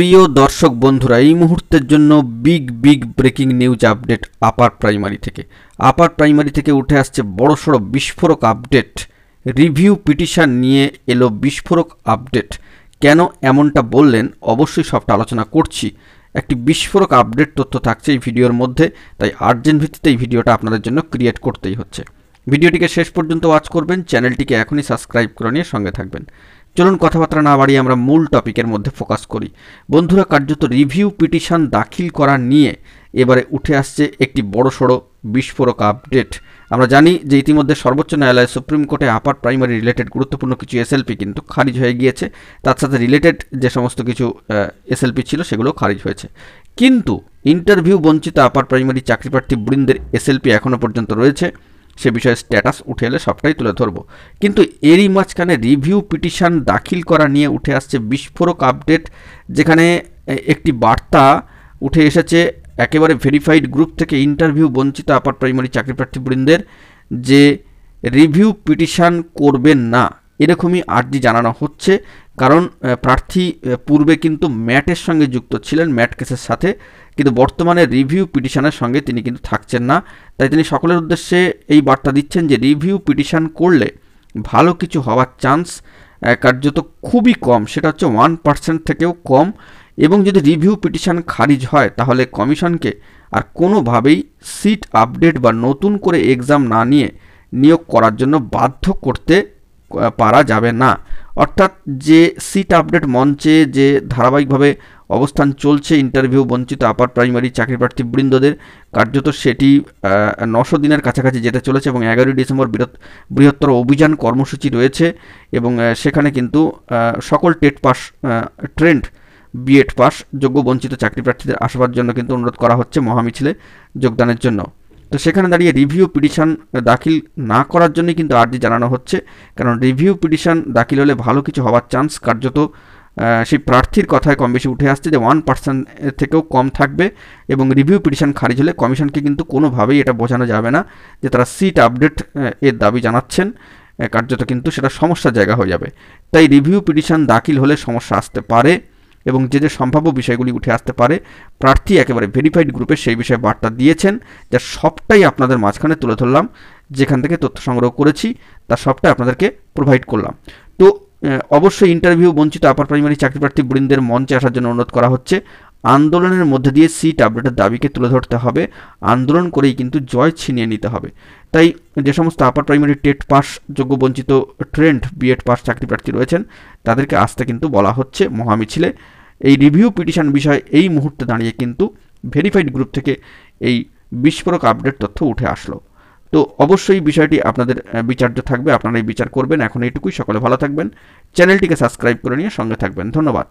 প্রিয় দর্শক বন্ধুরা, এই মুহূর্তের জন্য big breaking news update upper primary থেকে উঠে আসছে বড়সড় বিস্ফোরক আপডেট। রিভিউ পিটিশন নিয়ে এলো বিস্ফোরক আপডেট। কেন এমনটা বললেন অবশ্যই সবটা আলোচনা করছি। একটি বিস্ফোরক আপডেট তথ্য থাকছে এই ভিডিওর মধ্যে, তাই আর্জেন্ট ভিত্তিতে এই ভিডিওটা আপনাদের জন্য ক্রিয়েট করতেই হচ্ছে। ভিডিওটিকে শেষ পর্যন্ত ওয়াচ করবেন, চ্যানেলটিকে এখনই সাবস্ক্রাইব করে নিয়ে সঙ্গে থাকবেন। চলুন কথাবার্তা না বাড়িয়ে আমরা মূল টপিকের মধ্যে ফোকাস করি। বন্ধুরা, কার্যত রিভিউ পিটিশন দাখিল করা নিয়ে এবারে উঠে আসছে একটি বড়সড় বিস্ফোরক আপডেট। আমরা জানি যে ইতিমধ্যে সর্বোচ্চ ন্যায়ালয় সুপ্রিম কোর্টে আপার প্রাইমারি রিলেটেড গুরুত্বপূর্ণ কিছু এসএলপি কিন্তু খারিজ হয়ে গিয়েছে। তার সাথে রিলেটেড যে সমস্ত কিছু এসএলপি ছিল সেগুলো খারিজ হয়েছে, কিন্তু ইন্টারভিউ বঞ্চিত আপার প্রাইমারি চাকরিপ্রার্থী বৃন্দের এসএলপি এখনও পর্যন্ত রয়েছে। সে বিষয়ে স্ট্যাটাস উঠে এলে সবটাই তুলে ধরব, কিন্তু এরই মাঝখানে রিভিউ পিটিশন দাখিল করা নিয়ে উঠে আসছে বিস্ফোরক আপডেট, যেখানে একটি বার্তা উঠে এসেছে একেবারে ভেরিফাইড গ্রুপ থেকে ইন্টারভিউ বঞ্চিত আপার প্রাইমারি চাকরিপ্রার্থী বৃন্দের, যে রিভিউ পিটিশন করবেন না এরকমই আর্জি জানানো হচ্ছে। কারণ প্রার্থী পূর্বে কিন্তু ম্যাটের সঙ্গে যুক্ত ছিলেন, ম্যাট কেসের সাথে, কিন্তু বর্তমানে রিভিউ পিটিশনের সঙ্গে তিনি কিন্তু থাকছেন না। তাই তিনি সকলের উদ্দেশ্যে এই বার্তা দিচ্ছেন যে রিভিউ পিটিশন করলে ভালো কিছু হওয়ার চান্স কার্যত খুবই কম, সেটা হচ্ছে 1% থেকেও কম। এবং যদি রিভিউ পিটিশন খারিজ হয় তাহলে কমিশনকে আর কোনোভাবেই সিট আপডেট বা নতুন করে এক্সাম না নিয়ে নিয়োগ করার জন্য বাধ্য করতে পারা যাবে না। অর্থাৎ যে সিট আপডেট মঞ্চে যে ধারাবাহিকভাবে অবস্থান চলছে ইন্টারভিউ বঞ্চিত আপার প্রাইমারি চাকরিপ্রার্থী বৃন্দদের, কার্যত সেটি 900 দিনের কাছাকাছি যেতে চলেছে এবং 11ই ডিসেম্বর বৃহত্তর অভিযান কর্মসূচি রয়েছে। এবং সেখানে কিন্তু সকল TET pass, trained BEd pass যোগ্য বঞ্চিত চাকরিপ্রার্থীদের আসবার জন্য কিন্তু অনুরোধ করা হচ্ছে মহামিছিলে যোগদানের জন্য। তো সেখানে দাঁড়িয়ে রিভিউ পিটিশন দাখিল না করার জন্যই কিন্তু আর্জি জানানো হচ্ছে, কারণ রিভিউ পিটিশন দাখিল হলে ভালো কিছু হওয়ার চান্স কার্যত সেই প্রার্থীর কথায় কম বেশি উঠে আসছে যে 1% থেকেও কম থাকবে। এবং রিভিউ পিটিশন খারিজ হলে কমিশনকে কিন্তু কোনোভাবেই এটা বোঝানো যাবে না যে তারা সিট আপডেট এর দাবি জানাচ্ছেন, কার্যত কিন্তু সেটা সমস্যার জায়গা হয়ে যাবে। তাই রিভিউ পিটিশন দাখিল হলে সমস্যা আসতে পারে এবং যে সম্ভাব্য বিষয়গুলি উঠে আসতে পারে প্রার্থী একেবারে ভেরিফাইড গ্রুপে সেই বিষয়ে বার্তা দিয়েছেন, যা সবটাই আপনাদের মাঝখানে তুলে ধরলাম। যেখান থেকে তথ্য সংগ্রহ করেছি তার সবটাই আপনাদেরকে প্রোভাইড করলাম। তো অবশ্যই ইন্টারভিউ বঞ্চিত আপার প্রাইমারি চাকরিপ্রার্থী বৃন্দের মঞ্চে আসার জন্য অনুরোধ করা হচ্ছে। আন্দোলনের মধ্যে দিয়ে সিট আপডেটের দাবিকে তুলে ধরতে হবে, আন্দোলন করেই কিন্তু জয় ছিনিয়ে নিতে হবে। তাই যে সমস্ত আপার প্রাইমারি টেট পাস যোগ্য বঞ্চিত ট্রেন্ড বিএড পাস চাকরিপ্রার্থী রয়েছেন তাদেরকে আসতে কিন্তু বলা হচ্ছে মহামিছিলে। এই রিভিউ পিটিশন বিষয়ে এই মুহূর্তে দাঁড়িয়ে কিন্তু ভেরিফাইড গ্রুপ থেকে এই বিস্ফোরক আপডেট তথ্য উঠে আসলো। তো অবশ্যই বিষয়টি আপনাদের বিচার্য থাকবে, আপনারা এই বিচার করবেন। এখন এইটুকুই, সকলে ভালো থাকবেন, চ্যানেলটিকে সাবস্ক্রাইব করে নিয়ে সঙ্গে থাকবেন। ধন্যবাদ।